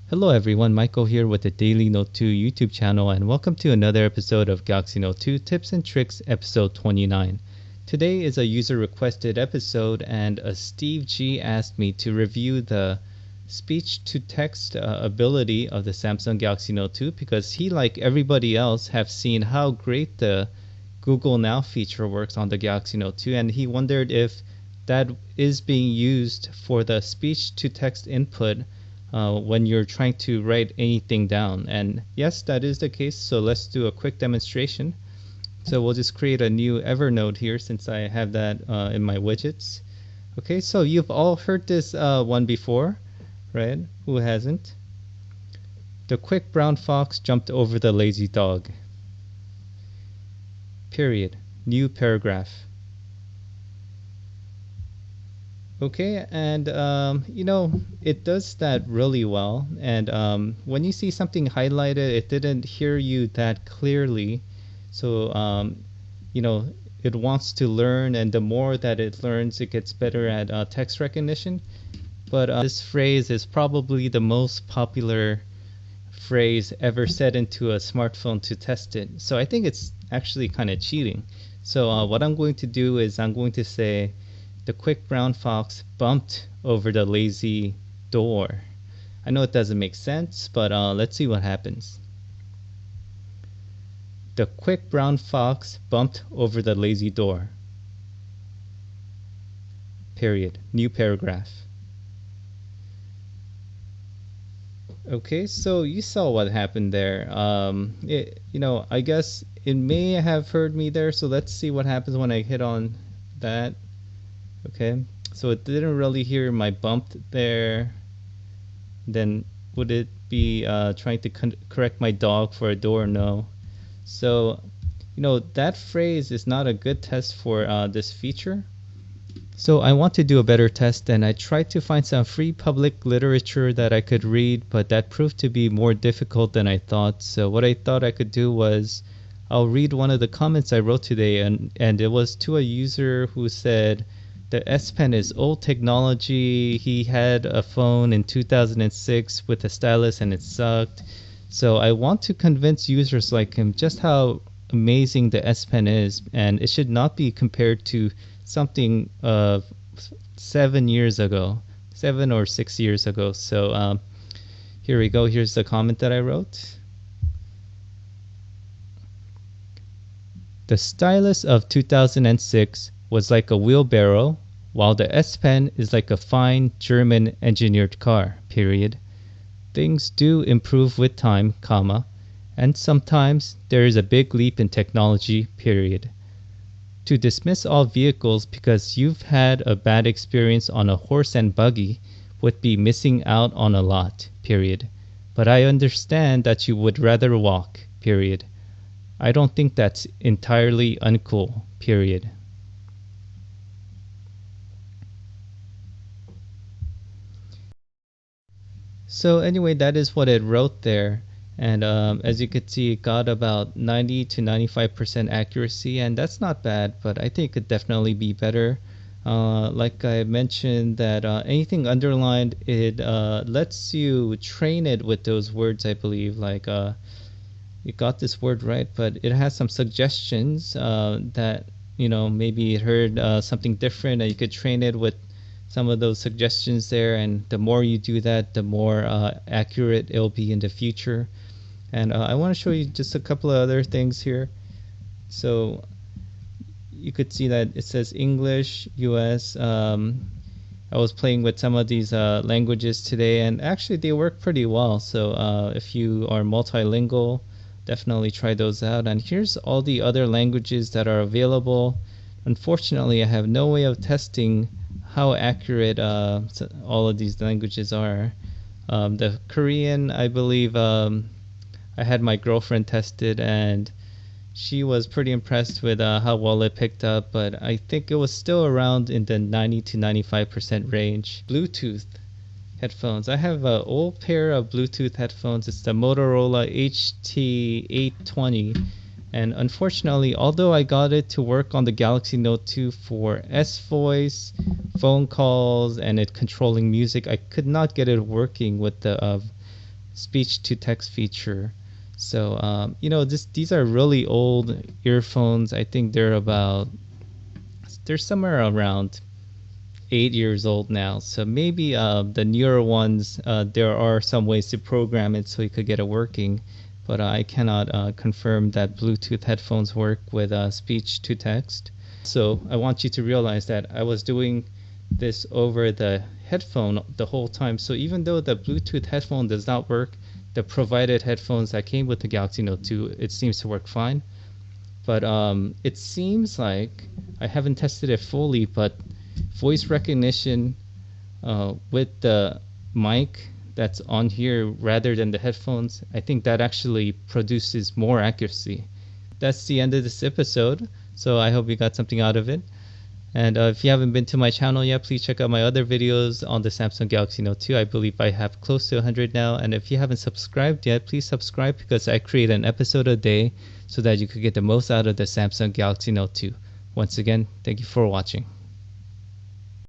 Hello everyone, Michael here with the Daily Note 2 YouTube channel, and welcome to another episode of Galaxy Note 2 Tips and Tricks episode 29. Today is a user requested episode, and Steve G asked me to review the speech to text ability of the Samsung Galaxy Note 2 because he, like everybody else, have seen how great the Google Now feature works on the Galaxy Note 2, and he wondered if that is being used for the speech to text input when you're trying to write anything down. And yes, that is the case. So let's do a quick demonstration. So we'll just create a new Evernote here since I have that in my widgets. Okay, so you've all heard this one before, right? Who hasn't? The quick brown fox jumped over the lazy dog. Period. New paragraph. Okay, and it does that really well. And when you see something highlighted, it didn't hear you that clearly. So it wants to learn, and the more that it learns, it gets better at text recognition. But this phrase is probably the most popular phrase ever said into a smartphone to test it. So I think it's actually kind of cheating. So what I'm going to do is I'm going to say, the quick brown fox bumped over the lazy door. I know it doesn't make sense, but let's see what happens. The quick brown fox bumped over the lazy door. Period. New paragraph. Okay, so you saw what happened there. I guess it may have heard me there, so let's see what happens when I hit on that. Okay, so it didn't really hear my bump there. Then would it be trying to correct my dog for a door? No. So that phrase is not a good test for this feature. So I want to do a better test, and I tried to find some free public literature that I could read, but that proved to be more difficult than I thought. So what I thought I could do was I'll read one of the comments I wrote today, and it was to a user who said the S Pen is old technology. He had a phone in 2006 with a stylus and it sucked. So I want to convince users like him just how amazing the S Pen is, and it should not be compared to something 7 years ago, 7 or 6 years ago. So here we go. Here's the comment that I wrote. The stylus of 2006 was like a wheelbarrow, while the S Pen is like a fine German engineered car, period. Things do improve with time, comma, and sometimes there is a big leap in technology, period. To dismiss all vehicles because you've had a bad experience on a horse and buggy would be missing out on a lot, period. But I understand that you would rather walk, period. I don't think that's entirely uncool, period. So anyway, that is what it wrote there. And as you could see, it got about 90 to 95% accuracy, and that's not bad, but I think it could definitely be better. Like I mentioned, that anything underlined, it lets you train it with those words, I believe. Like you got this word right, but it has some suggestions that, maybe it heard something different, and you could train it with some of those suggestions there, and the more you do that, the more accurate it'll be in the future. And I want to show you just a couple of other things here. So you could see that it says English, US. I was playing with some of these languages today, and actually they work pretty well. So if you are multilingual, definitely try those out. And here's all the other languages that are available. Unfortunately, I have no way of testing how accurate all of these languages are. The Korean, I believe, I had my girlfriend test it, and she was pretty impressed with how well it picked up, but I think it was still around in the 90 to 95% range. Bluetooth headphones. I have an old pair of Bluetooth headphones. It's the Motorola HT820. And unfortunately, although I got it to work on the Galaxy Note 2 for S-Voice, phone calls, and it controlling music, I could not get it working with the speech to text feature. So these are really old earphones. I think they're somewhere around 8 years old now. So maybe the newer ones, there are some ways to program it so you could get it working. But I cannot confirm that Bluetooth headphones work with speech to text. So I want you to realize that I was doing this over the headphone the whole time. So even though the Bluetooth headphone does not work, the provided headphones that came with the Galaxy Note 2, it seems to work fine. But it seems like, I haven't tested it fully, but voice recognition with the mic that's on here rather than the headphones, I think that actually produces more accuracy. That's the end of this episode, so I hope you got something out of it. And if you haven't been to my channel yet, please check out my other videos on the Samsung Galaxy Note 2. I believe I have close to 100 now. And if you haven't subscribed yet, please subscribe, because I create an episode a day so that you could get the most out of the Samsung Galaxy Note 2. Once again, thank you for watching.